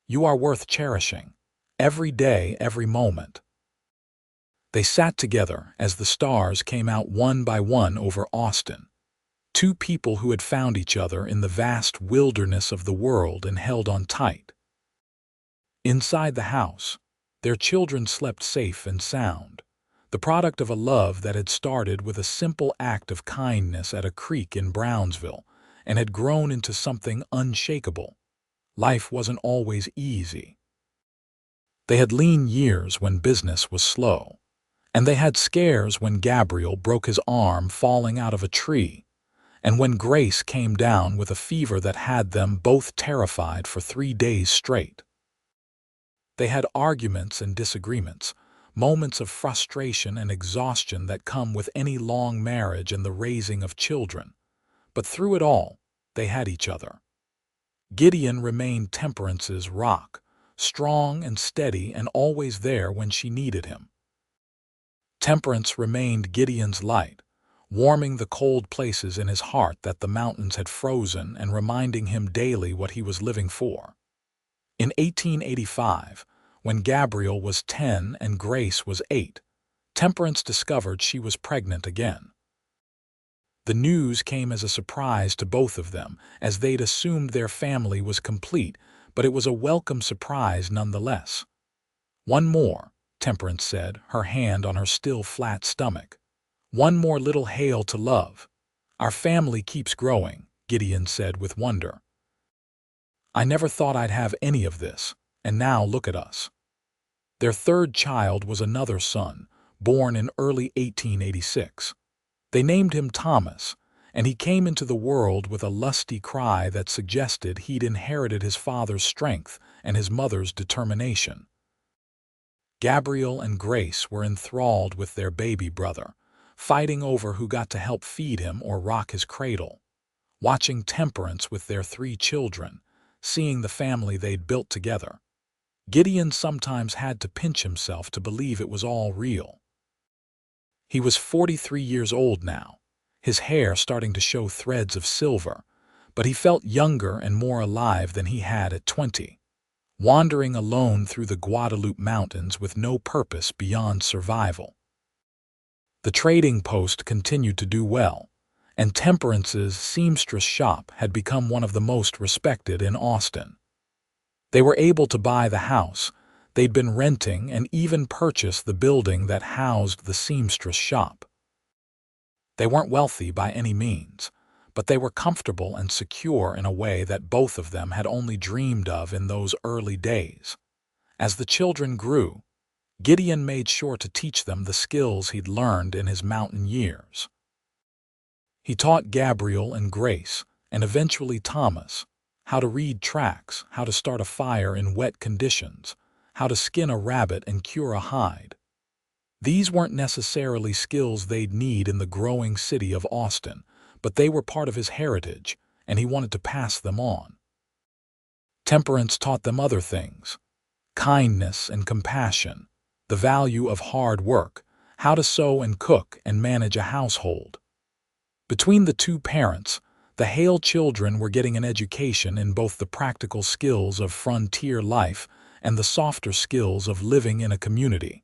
You are worth cherishing, every day, every moment. They sat together as the stars came out one by one over Austin, two people who had found each other in the vast wilderness of the world and held on tight. Inside the house, their children slept safe and sound, the product of a love that had started with a simple act of kindness at a creek in Brownsville and had grown into something unshakable. Life wasn't always easy. They had lean years when business was slow, and they had scares when Gabriel broke his arm falling out of a tree, and when Grace came down with a fever that had them both terrified for 3 days straight. They had arguments and disagreements, moments of frustration and exhaustion that come with any long marriage and the raising of children. But through it all, they had each other. Gideon remained Temperance's rock, strong and steady and always there when she needed him. Temperance remained Gideon's light, warming the cold places in his heart that the mountains had frozen and reminding him daily what he was living for. In 1885, when Gabriel was 10 and Grace was 8, Temperance discovered she was pregnant again. The news came as a surprise to both of them, as they'd assumed their family was complete, but it was a welcome surprise nonetheless. "One more," Temperance said, her hand on her still flat stomach. "One more little Hale to love. Our family keeps growing," Gideon said with wonder. "I never thought I'd have any of this, and now look at us." Their third child was another son, born in early 1886. They named him Thomas, and he came into the world with a lusty cry that suggested he'd inherited his father's strength and his mother's determination. Gabriel and Grace were enthralled with their baby brother, fighting over who got to help feed him or rock his cradle, watching Temperance with their 3 children, seeing the family they'd built together. Gideon sometimes had to pinch himself to believe it was all real. He was 43 years old now, his hair starting to show threads of silver, but he felt younger and more alive than he had at 20, wandering alone through the Guadalupe Mountains with no purpose beyond survival. The trading post continued to do well, and Temperance's seamstress shop had become one of the most respected in Austin. They were able to buy the house they'd been renting and even purchase the building that housed the seamstress shop. They weren't wealthy by any means, but they were comfortable and secure in a way that both of them had only dreamed of in those early days. As the children grew, Gideon made sure to teach them the skills he'd learned in his mountain years. He taught Gabriel and Grace, and eventually Thomas, how to read tracks, how to start a fire in wet conditions, how to skin a rabbit and cure a hide. These weren't necessarily skills they'd need in the growing city of Austin, but they were part of his heritage, and he wanted to pass them on. Temperance taught them other things: kindness and compassion, the value of hard work, how to sew and cook and manage a household. Between the 2 parents, the Hale children were getting an education in both the practical skills of frontier life and the softer skills of living in a community.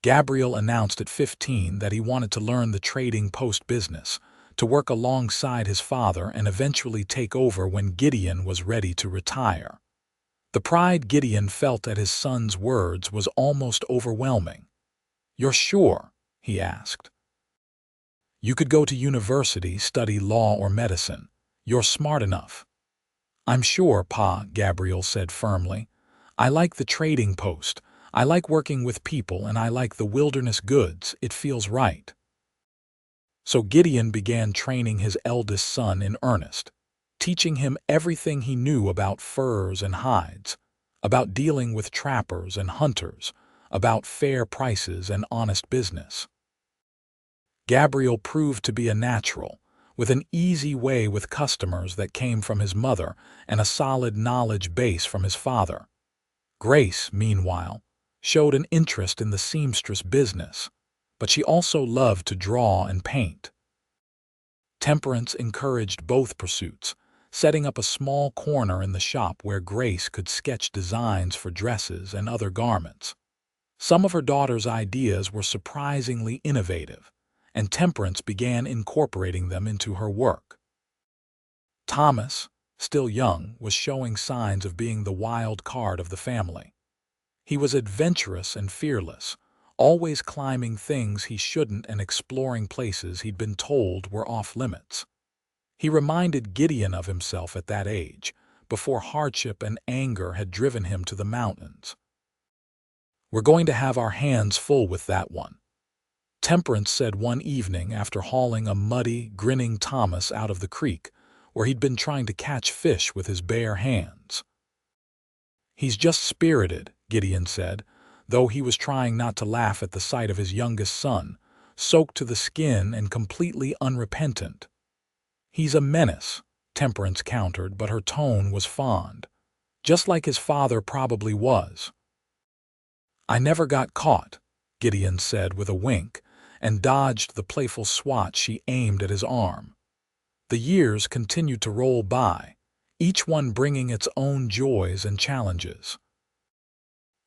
Gabriel announced at 15 that he wanted to learn the trading post business, to work alongside his father and eventually take over when Gideon was ready to retire. The pride Gideon felt at his son's words was almost overwhelming. "You're sure?" he asked. "You could go to university, study law or medicine. You're smart enough." "I'm sure, Pa," Gabriel said firmly. "I like the trading post. I like working with people, and I like the wilderness goods. It feels right." So Gideon began training his eldest son in earnest, teaching him everything he knew about furs and hides, about dealing with trappers and hunters, about fair prices and honest business. Gabriel proved to be a natural, with an easy way with customers that came from his mother and a solid knowledge base from his father. Grace, meanwhile, showed an interest in the seamstress business, but she also loved to draw and paint. Temperance encouraged both pursuits, setting up a small corner in the shop where Grace could sketch designs for dresses and other garments. Some of her daughter's ideas were surprisingly innovative, and Temperance began incorporating them into her work. Thomas, still young, was showing signs of being the wild card of the family. He was adventurous and fearless, always climbing things he shouldn't and exploring places he'd been told were off-limits. He reminded Gideon of himself at that age, before hardship and anger had driven him to the mountains. "We're going to have our hands full with that one," Temperance said one evening after hauling a muddy, grinning Thomas out of the creek, where he'd been trying to catch fish with his bare hands. "He's just spirited," Gideon said, though he was trying not to laugh at the sight of his youngest son, soaked to the skin and completely unrepentant. "He's a menace," Temperance countered, but her tone was fond, just like his father probably was. "I never got caught," Gideon said with a wink, and dodged the playful swat she aimed at his arm. The years continued to roll by, each one bringing its own joys and challenges.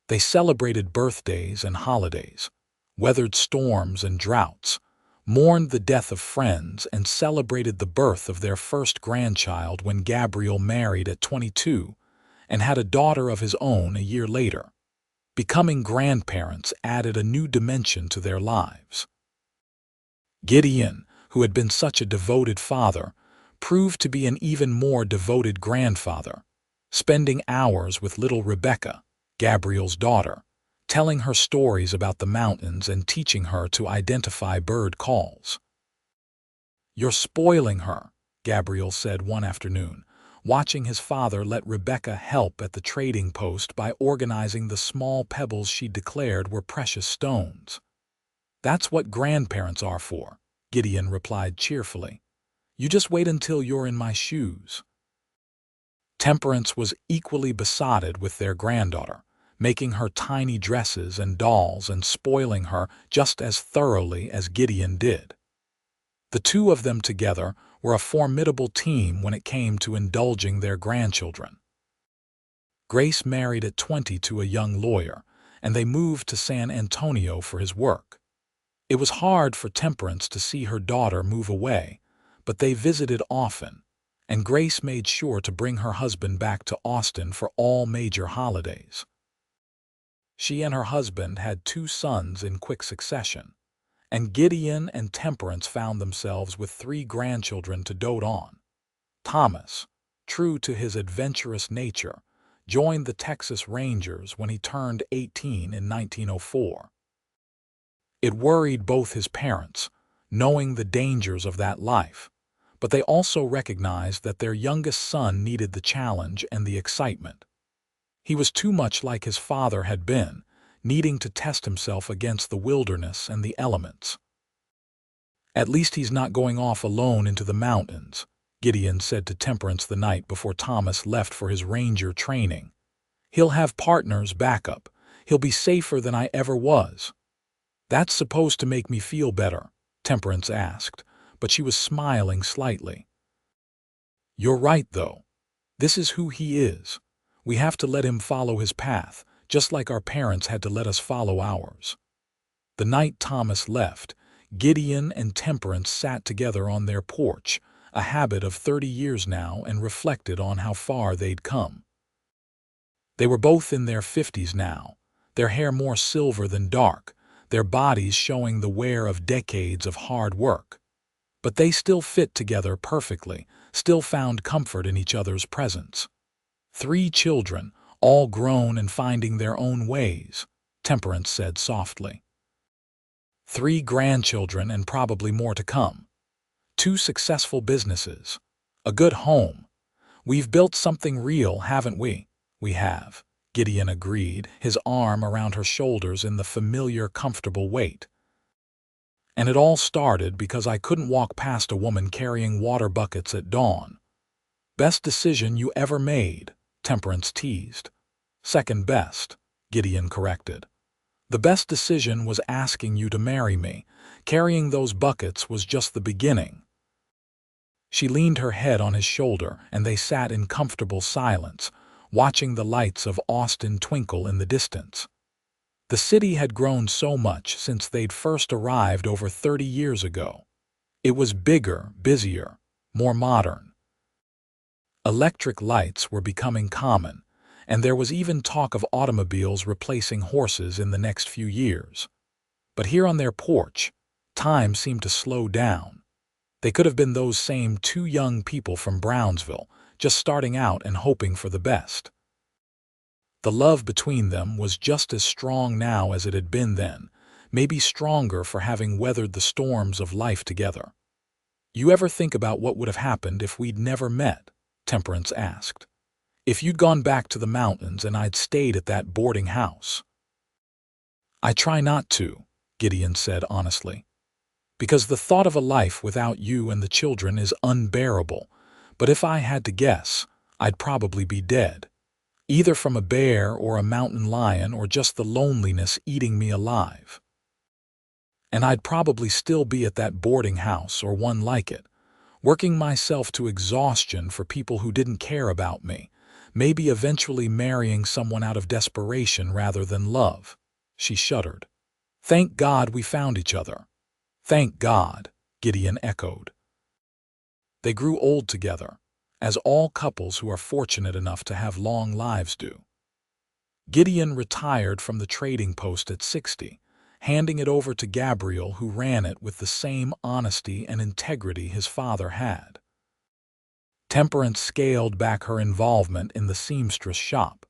They celebrated birthdays and holidays, weathered storms and droughts, mourned the death of friends, and celebrated the birth of their first grandchild when Gabriel married at 22 and had a daughter of his own a year later. Becoming grandparents added a new dimension to their lives. Gideon, who had been such a devoted father, proved to be an even more devoted grandfather, spending hours with little Rebecca, Gabriel's daughter, telling her stories about the mountains and teaching her to identify bird calls. "You're spoiling her," Gabriel said one afternoon, watching his father let Rebecca help at the trading post by organizing the small pebbles she declared were precious stones. "That's what grandparents are for," Gideon replied cheerfully. "You just wait until you're in my shoes." Temperance was equally besotted with their granddaughter, making her tiny dresses and dolls and spoiling her just as thoroughly as Gideon did. The two of them together were a formidable team when it came to indulging their grandchildren. Grace married at 20 to a young lawyer, and they moved to San Antonio for his work. It was hard for Temperance to see her daughter move away, but they visited often, and Grace made sure to bring her husband back to Austin for all major holidays. She and her husband had 2 sons in quick succession, and Gideon and Temperance found themselves with 3 grandchildren to dote on. Thomas, true to his adventurous nature, joined the Texas Rangers when he turned 18 in 1904. It worried both his parents, knowing the dangers of that life, but they also recognized that their youngest son needed the challenge and the excitement. He was too much like his father had been, needing to test himself against the wilderness and the elements. "At least he's not going off alone into the mountains," Gideon said to Temperance the night before Thomas left for his ranger training. "He'll have partners backup. He'll be safer than I ever was." "That's supposed to make me feel better?" Temperance asked, but she was smiling slightly. "You're right, though. This is who he is. We have to let him follow his path, just like our parents had to let us follow ours." The night Thomas left, Gideon and Temperance sat together on their porch, a habit of 30 years now, and reflected on how far they'd come. They were both in their 50s now, their hair more silver than dark, their bodies showing the wear of decades of hard work. But they still fit together perfectly, still found comfort in each other's presence. 3 children, all grown and finding their own ways, Temperance said softly. 3 grandchildren and probably more to come. 2 successful businesses. A good home. We've built something real, haven't we? "We have," Gideon agreed, his arm around her shoulders in the familiar, comfortable weight. "And it all started because I couldn't walk past a woman carrying water buckets at dawn." "Best decision you ever made," Temperance teased. "Second best," Gideon corrected. "The best decision was asking you to marry me. Carrying those buckets was just the beginning." She leaned her head on his shoulder, and they sat in comfortable silence, watching the lights of Austin twinkle in the distance. The city had grown so much since they'd first arrived over 30 years ago. It was bigger, busier, more modern. Electric lights were becoming common, and there was even talk of automobiles replacing horses in the next few years. But here on their porch, time seemed to slow down. They could have been those same two young people from Brownsville, just starting out and hoping for the best. The love between them was just as strong now as it had been then, maybe stronger for having weathered the storms of life together. "You ever think about what would have happened if we'd never met?" Temperance asked. "If you'd gone back to the mountains and I'd stayed at that boarding house?" "I try not to," Gideon said honestly, "because the thought of a life without you and the children is unbearable, but if I had to guess, I'd probably be dead. Either from a bear or a mountain lion or just the loneliness eating me alive. And I'd probably still be at that boarding house or one like it, working myself to exhaustion for people who didn't care about me, maybe eventually marrying someone out of desperation rather than love." She shuddered. "Thank God we found each other." "Thank God," Gideon echoed. They grew old together, as all couples who are fortunate enough to have long lives do. Gideon retired from the trading post at 60, handing it over to Gabriel, who ran it with the same honesty and integrity his father had. Temperance scaled back her involvement in the seamstress shop,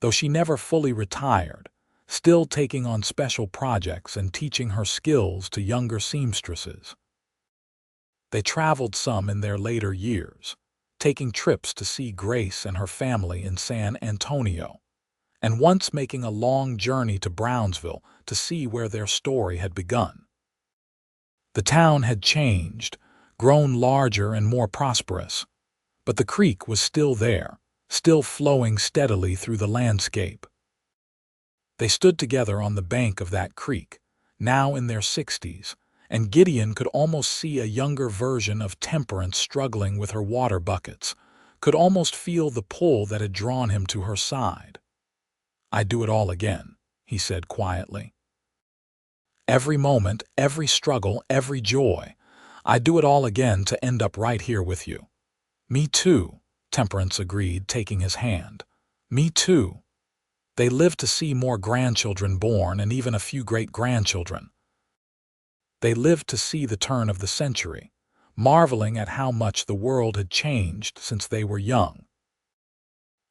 though she never fully retired, still taking on special projects and teaching her skills to younger seamstresses. They traveled some in their later years, taking trips to see Grace and her family in San Antonio, and once making a long journey to Brownsville to see where their story had begun. The town had changed, grown larger and more prosperous, but the creek was still there, still flowing steadily through the landscape. They stood together on the bank of that creek, now in their 60s, and Gideon could almost see a younger version of Temperance struggling with her water buckets, could almost feel the pull that had drawn him to her side. "I'd do it all again," he said quietly. "Every moment, every struggle, every joy. I'd do it all again to end up right here with you." "Me too," Temperance agreed, taking his hand. "Me too." They lived to see more grandchildren born and even a few great-grandchildren. They lived to see the turn of the century, marveling at how much the world had changed since they were young.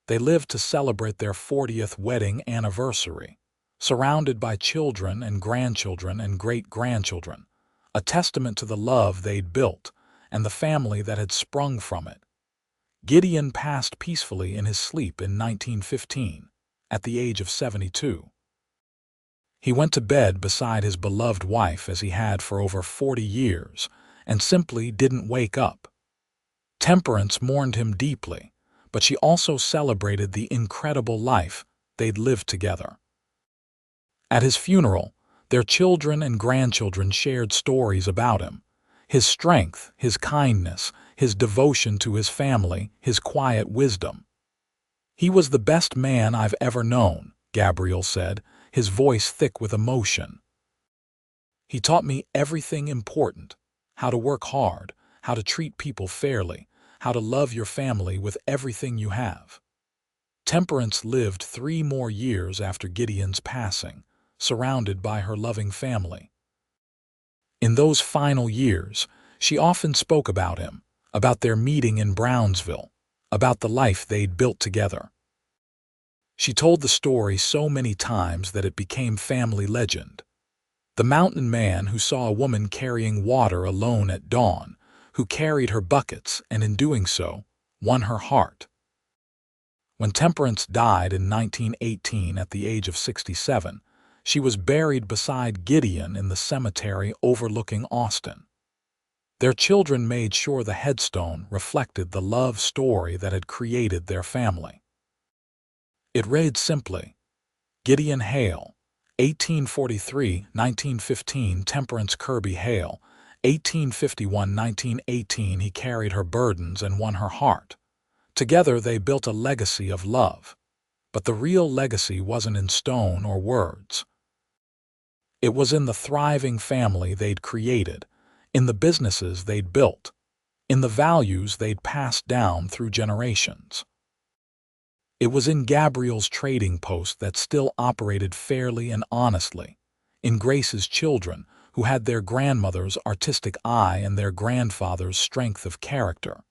They lived to celebrate their 40th wedding anniversary, surrounded by children and grandchildren and great-grandchildren, a testament to the love they'd built and the family that had sprung from it. Gideon passed peacefully in his sleep in 1915, at the age of 72. He went to bed beside his beloved wife as he had for over 40 years, and simply didn't wake up. Temperance mourned him deeply, but she also celebrated the incredible life they'd lived together. At his funeral, their children and grandchildren shared stories about him, his strength, his kindness, his devotion to his family, his quiet wisdom. "He was the best man I've ever known," Gabriel said, his voice thick with emotion. "He taught me everything important: how to work hard, how to treat people fairly, how to love your family with everything you have." Temperance lived 3 more years after Gideon's passing, surrounded by her loving family. In those final years, she often spoke about him, about their meeting in Brownsville, about the life they'd built together. She told the story so many times that it became family legend. The mountain man who saw a woman carrying water alone at dawn, who carried her buckets and in doing so, won her heart. When Temperance died in 1918 at the age of 67, she was buried beside Gideon in the cemetery overlooking Austin. Their children made sure the headstone reflected the love story that had created their family. It read simply, Gideon Hale, 1843-1915, Temperance Kirby Hale, 1851–1918 he carried her burdens and won her heart. Together they built a legacy of love. But the real legacy wasn't in stone or words. It was in the thriving family they'd created, in the businesses they'd built, in the values they'd passed down through generations. It was in Gabriel's trading post that still operated fairly and honestly, in Grace's children, who had their grandmother's artistic eye and their grandfather's strength of character,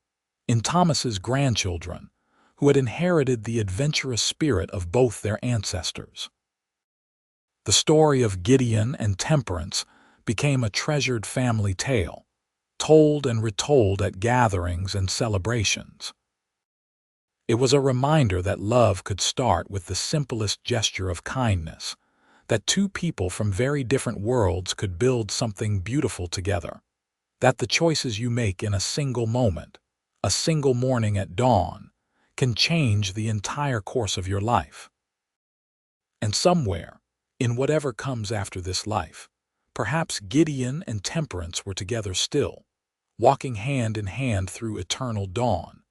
in Thomas's grandchildren, who had inherited the adventurous spirit of both their ancestors. The story of Gideon and Temperance became a treasured family tale, told and retold at gatherings and celebrations. It was a reminder that love could start with the simplest gesture of kindness, that two people from very different worlds could build something beautiful together, that the choices you make in a single moment, a single morning at dawn, can change the entire course of your life. And somewhere, in whatever comes after this life, perhaps Gideon and Temperance were together still, walking hand in hand through eternal dawn,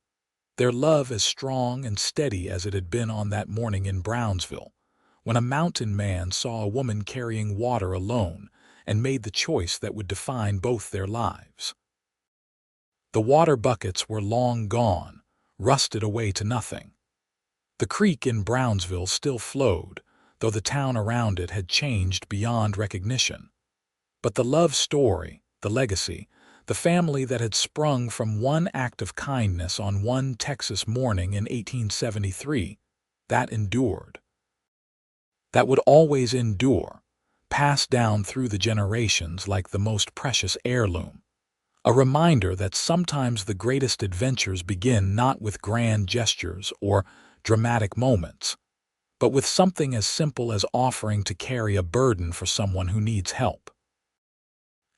their love as strong and steady as it had been on that morning in Brownsville, when a mountain man saw a woman carrying water alone and made the choice that would define both their lives. The water buckets were long gone, rusted away to nothing. The creek in Brownsville still flowed, though the town around it had changed beyond recognition. But the love story, the legacy, the family that had sprung from one act of kindness on one Texas morning in 1873, that endured. That would always endure, passed down through the generations like the most precious heirloom. A reminder that sometimes the greatest adventures begin not with grand gestures or dramatic moments, but with something as simple as offering to carry a burden for someone who needs help.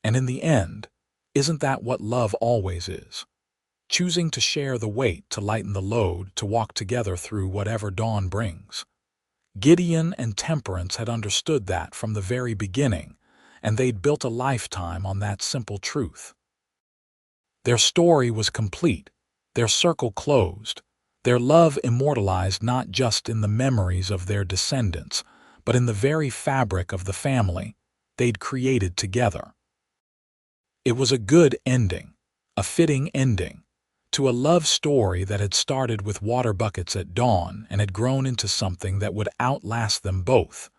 And in the end, isn't that what love always is? Choosing to share the weight, to lighten the load, to walk together through whatever dawn brings. Gideon and Temperance had understood that from the very beginning, and they'd built a lifetime on that simple truth. Their story was complete, their circle closed, their love immortalized not just in the memories of their descendants, but in the very fabric of the family they'd created together. It was a good ending, a fitting ending, to a love story that had started with water buckets at dawn and had grown into something that would outlast them both,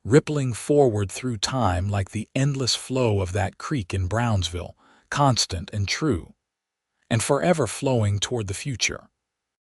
rippling forward through time like the endless flow of that creek in Brownsville, constant and true, and forever flowing toward the future.